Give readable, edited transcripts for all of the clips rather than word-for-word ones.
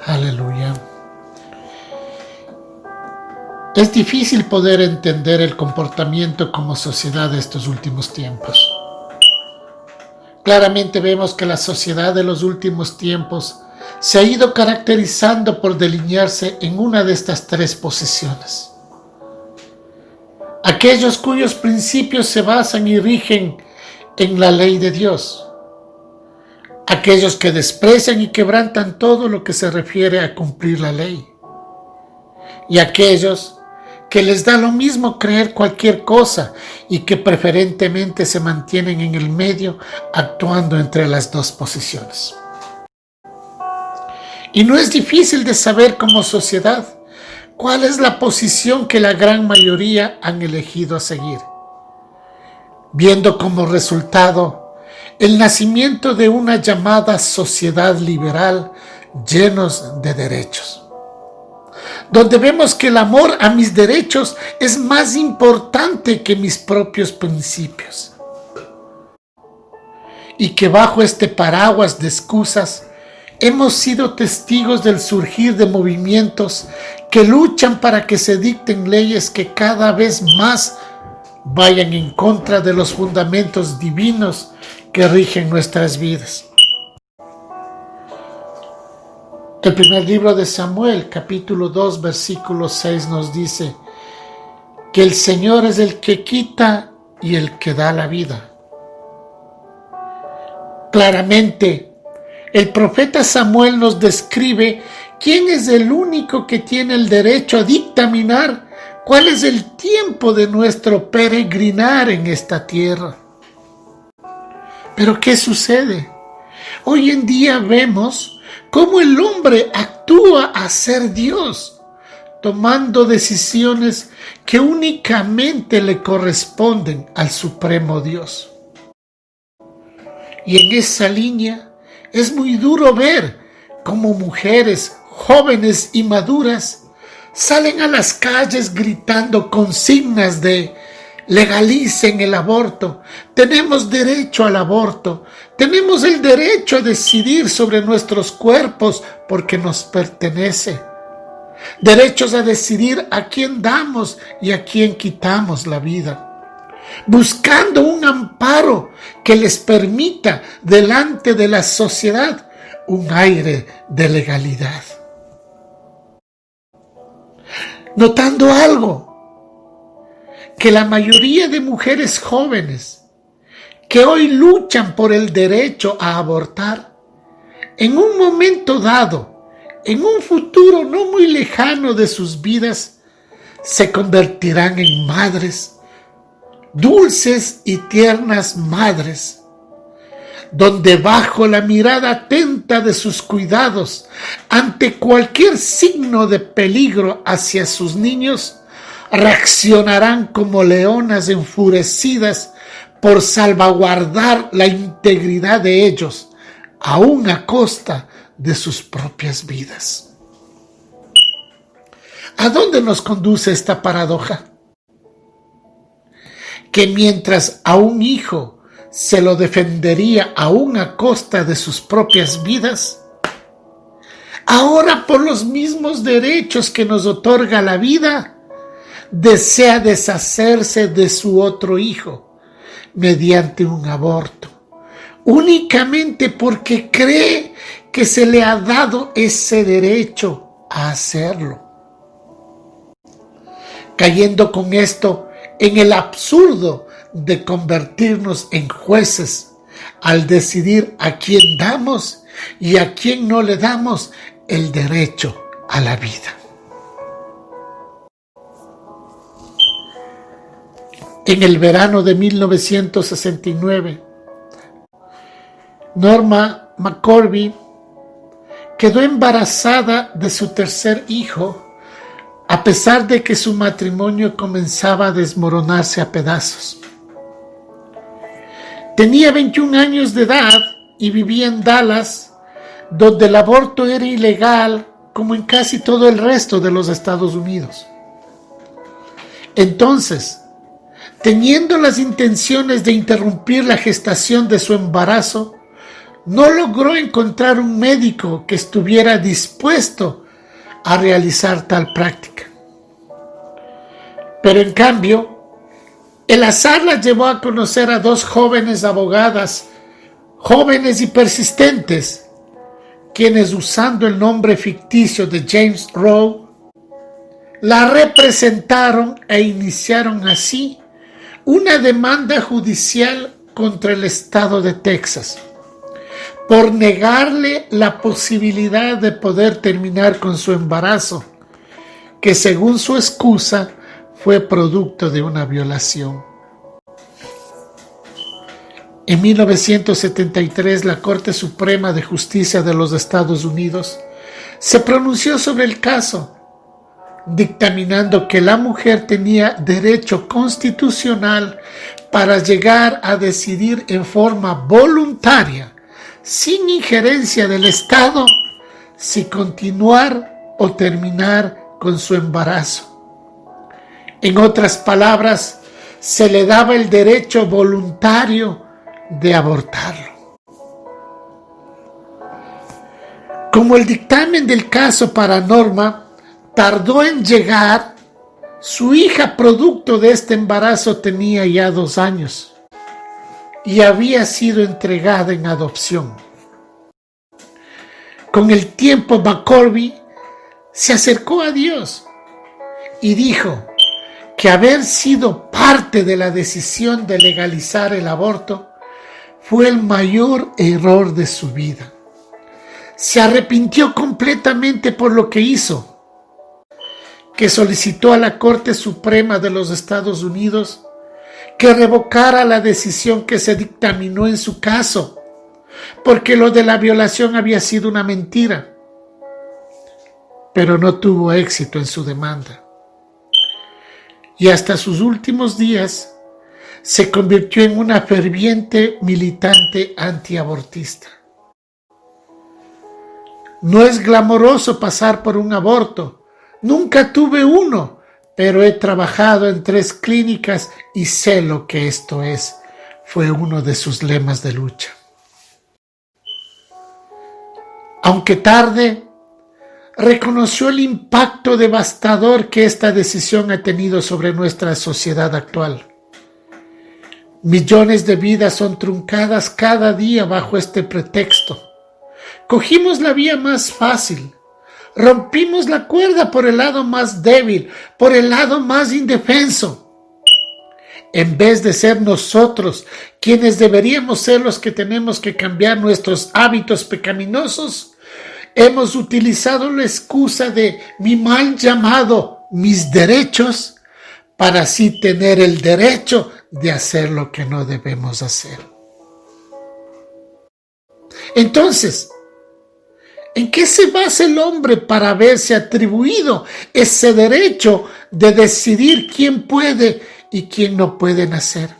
Aleluya. Es difícil poder entender el comportamiento como sociedad de estos últimos tiempos. Claramente vemos que la sociedad de los últimos tiempos se ha ido caracterizando por delinearse en una de estas tres posiciones. Aquellos cuyos principios se basan y rigen en la ley de Dios. Aquellos que desprecian y quebrantan todo lo que se refiere a cumplir la ley. Y aquellos que les da lo mismo creer cualquier cosa y que preferentemente se mantienen en el medio, actuando entre las dos posiciones. Y no es difícil de saber como sociedad cuál es la posición que la gran mayoría han elegido a seguir, viendo como resultado el nacimiento de una llamada sociedad liberal llenos de derechos, donde vemos que el amor a mis derechos es más importante que mis propios principios, y que bajo este paraguas de excusas hemos sido testigos del surgir de movimientos que luchan para que se dicten leyes que cada vez más vayan en contra de los fundamentos divinos que rigen nuestras vidas. El primer libro de Samuel, capítulo 2, versículo 6 nos dice que el Señor es el que quita y el que da la vida. Claramente, el profeta Samuel nos describe quién es el único que tiene el derecho a dictaminar cuál es el tiempo de nuestro peregrinar en esta tierra. Pero ¿qué sucede? Hoy en día vemos cómo el hombre actúa a ser Dios, tomando decisiones que únicamente le corresponden al Supremo Dios. Y en esa línea es muy duro ver cómo mujeres jóvenes y maduras salen a las calles gritando consignas de legalicen el aborto, tenemos derecho al aborto, tenemos el derecho a decidir sobre nuestros cuerpos porque nos pertenece, derechos a decidir a quién damos y a quién quitamos la vida, buscando un amparo que les permita delante de la sociedad un aire de legalidad. Notando algo, que la mayoría de mujeres jóvenes que hoy luchan por el derecho a abortar, en un momento dado, en un futuro no muy lejano de sus vidas, se convertirán en madres, dulces y tiernas madres, donde bajo la mirada atenta de sus cuidados ante cualquier signo de peligro hacia sus niños, reaccionarán como leonas enfurecidas por salvaguardar la integridad de ellos, aún a costa de sus propias vidas. ¿A dónde nos conduce esta paradoja? Que mientras a un hijo se lo defendería aún a costa de sus propias vidas, ahora por los mismos derechos que nos otorga la vida, desea deshacerse de su otro hijo mediante un aborto, únicamente porque cree que se le ha dado ese derecho a hacerlo, cayendo con esto en el absurdo de convertirnos en jueces al decidir a quién damos y a quién no le damos el derecho a la vida. En el verano de 1969, Norma McCorvey quedó embarazada de su tercer hijo, a pesar de que su matrimonio comenzaba a desmoronarse a pedazos. Tenía 21 años de edad y vivía en Dallas, donde el aborto era ilegal, como en casi todo el resto de los Estados Unidos. Entonces, teniendo las intenciones de interrumpir la gestación de su embarazo, no logró encontrar un médico que estuviera dispuesto a realizar tal práctica. Pero en cambio, el azar la llevó a conocer a dos jóvenes abogadas, jóvenes y persistentes, quienes, usando el nombre ficticio de James Rowe, la representaron e iniciaron así una demanda judicial contra el estado de Texas por negarle la posibilidad de poder terminar con su embarazo, que según su excusa fue producto de una violación. En 1973, la Corte Suprema de Justicia de los Estados Unidos se pronunció sobre el caso, dictaminando que la mujer tenía derecho constitucional para llegar a decidir en forma voluntaria, sin injerencia del Estado, si continuar o terminar con su embarazo. En otras palabras, se le daba el derecho voluntario de abortarlo. Como el dictamen del caso para Norma tardó en llegar, su hija, producto de este embarazo, tenía ya 2 años y había sido entregada en adopción. Con el tiempo, McCorvey se acercó a Dios y dijo que haber sido parte de la decisión de legalizar el aborto fue el mayor error de su vida. Se arrepintió completamente por lo que hizo, que solicitó a la Corte Suprema de los Estados Unidos que revocara la decisión que se dictaminó en su caso, porque lo de la violación había sido una mentira, pero no tuvo éxito en su demanda. Y hasta sus últimos días se convirtió en una ferviente militante antiabortista. No es glamoroso pasar por un aborto. Nunca tuve uno, pero he trabajado en 3 clínicas y sé lo que esto es. Fue uno de sus lemas de lucha. Aunque tarde, reconoció el impacto devastador que esta decisión ha tenido sobre nuestra sociedad actual. Millones de vidas son truncadas cada día bajo este pretexto. Cogimos la vía más fácil, rompimos la cuerda por el lado más débil, por el lado más indefenso. En vez de ser nosotros quienes deberíamos ser los que tenemos que cambiar nuestros hábitos pecaminosos, hemos utilizado la excusa de mi mal llamado mis derechos para así tener el derecho de hacer lo que no debemos hacer. Entonces, ¿en qué se basa el hombre para haberse atribuido ese derecho de decidir quién puede y quién no puede nacer?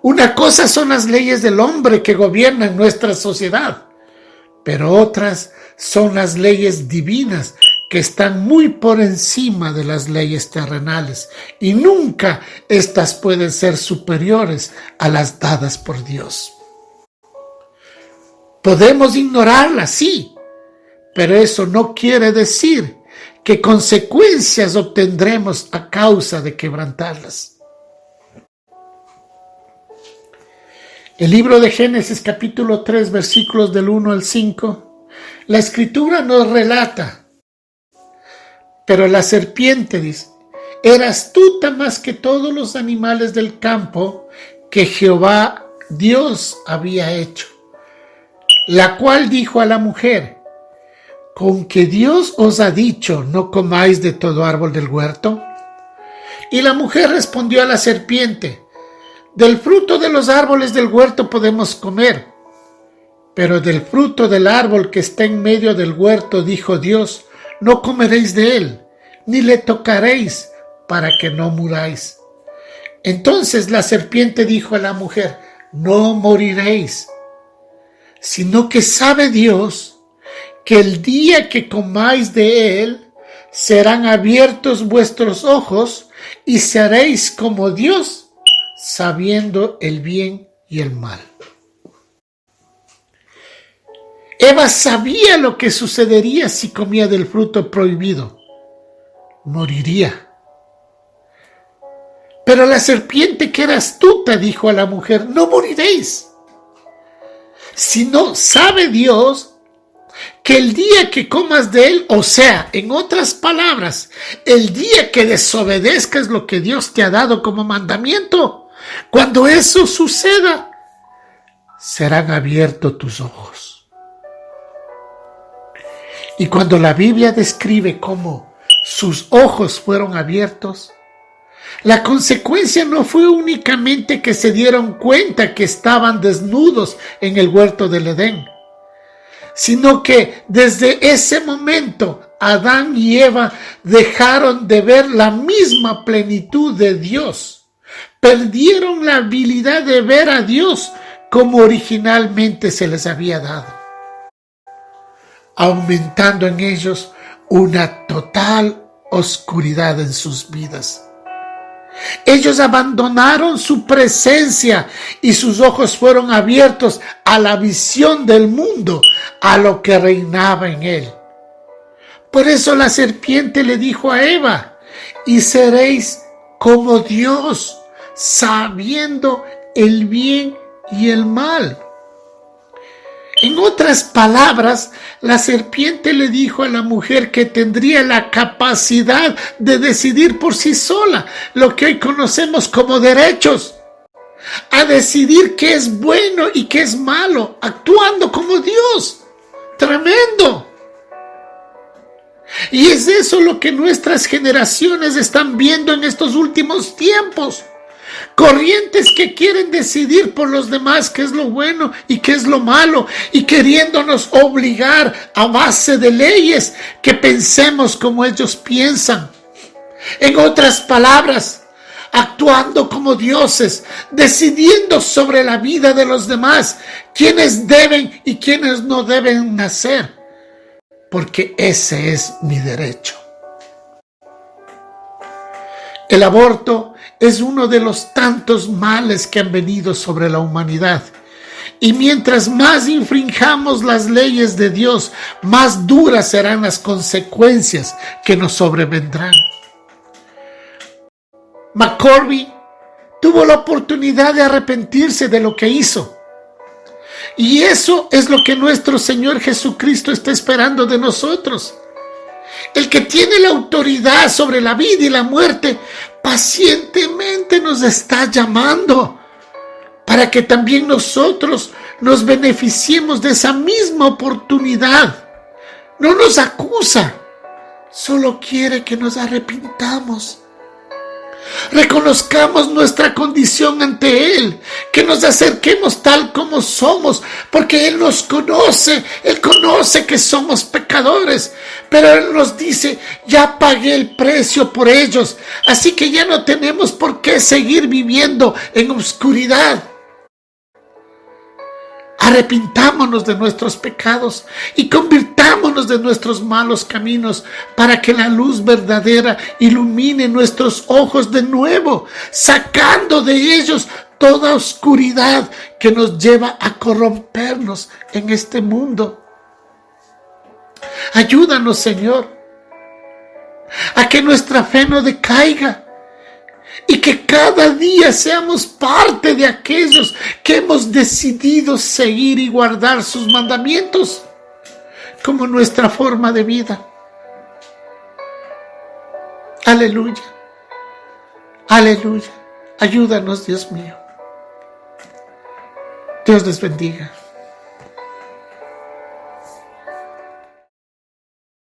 Una cosa son las leyes del hombre que gobiernan nuestra sociedad, pero otras son las leyes divinas que están muy por encima de las leyes terrenales y nunca estas pueden ser superiores a las dadas por Dios. Podemos ignorarlas, sí, pero eso no quiere decir que consecuencias obtendremos a causa de quebrantarlas. El libro de Génesis capítulo 3 versículos del 1 al 5, la escritura nos relata: pero la serpiente, dice, era astuta más que todos los animales del campo que Jehová Dios había hecho, la cual dijo a la mujer: ¿con que Dios os ha dicho no comáis de todo árbol del huerto? Y la mujer respondió a la serpiente: del fruto de los árboles del huerto podemos comer, pero del fruto del árbol que está en medio del huerto, dijo Dios, no comeréis de él, ni le tocaréis, para que no muráis. Entonces la serpiente dijo a la mujer: no moriréis, sino que sabe Dios que el día que comáis de él, serán abiertos vuestros ojos y seréis como Dios, sabiendo el bien y el mal. Eva sabía lo que sucedería si comía del fruto prohibido. Moriría. Pero la serpiente, que era astuta, dijo a la mujer: no moriréis. Sino sabe Dios que el día que comas de él, o sea, en otras palabras, el día que desobedezcas lo que Dios te ha dado como mandamiento, cuando eso suceda, serán abiertos tus ojos. Y cuando la Biblia describe cómo sus ojos fueron abiertos, la consecuencia no fue únicamente que se dieron cuenta que estaban desnudos en el huerto del Edén, sino que desde ese momento Adán y Eva dejaron de ver la misma plenitud de Dios. Perdieron la habilidad de ver a Dios como originalmente se les había dado, aumentando en ellos una total oscuridad en sus vidas. Ellos abandonaron su presencia y sus ojos fueron abiertos a la visión del mundo, a lo que reinaba en él. Por eso la serpiente le dijo a Eva: y seréis como Dios, sabiendo el bien y el mal. En otras palabras, la serpiente le dijo a la mujer que tendría la capacidad de decidir por sí sola lo que hoy conocemos como derechos, a decidir qué es bueno y qué es malo, actuando como Dios. ¡Tremendo! Y es eso lo que nuestras generaciones están viendo en estos últimos tiempos. Corrientes que quieren decidir por los demás qué es lo bueno y qué es lo malo, y queriéndonos obligar a base de leyes que pensemos como ellos piensan. En otras palabras, actuando como dioses, decidiendo sobre la vida de los demás, quiénes deben y quiénes no deben nacer, porque ese es mi derecho. El aborto es uno de los tantos males que han venido sobre la humanidad. Y mientras más infringamos las leyes de Dios, más duras serán las consecuencias que nos sobrevendrán. McCorvey tuvo la oportunidad de arrepentirse de lo que hizo. Y eso es lo que nuestro Señor Jesucristo está esperando de nosotros. El que tiene la autoridad sobre la vida y la muerte, pacientemente nos está llamando para que también nosotros nos beneficiemos de esa misma oportunidad. No nos acusa, solo quiere que nos arrepintamos. Reconozcamos nuestra condición ante Él, que nos acerquemos tal como somos, porque Él nos conoce, Él conoce que somos pecadores, pero Él nos dice: ya pagué el precio por ellos, así que ya no tenemos por qué seguir viviendo en oscuridad. Arrepintámonos de nuestros pecados y convirtámonos de nuestros malos caminos para que la luz verdadera ilumine nuestros ojos de nuevo, sacando de ellos toda oscuridad que nos lleva a corrompernos en este mundo. Ayúdanos, Señor, a que nuestra fe no decaiga y que cada día seamos parte de aquellos que hemos decidido seguir y guardar sus mandamientos como nuestra forma de vida. Aleluya. Aleluya. Ayúdanos, Dios mío. Dios les bendiga.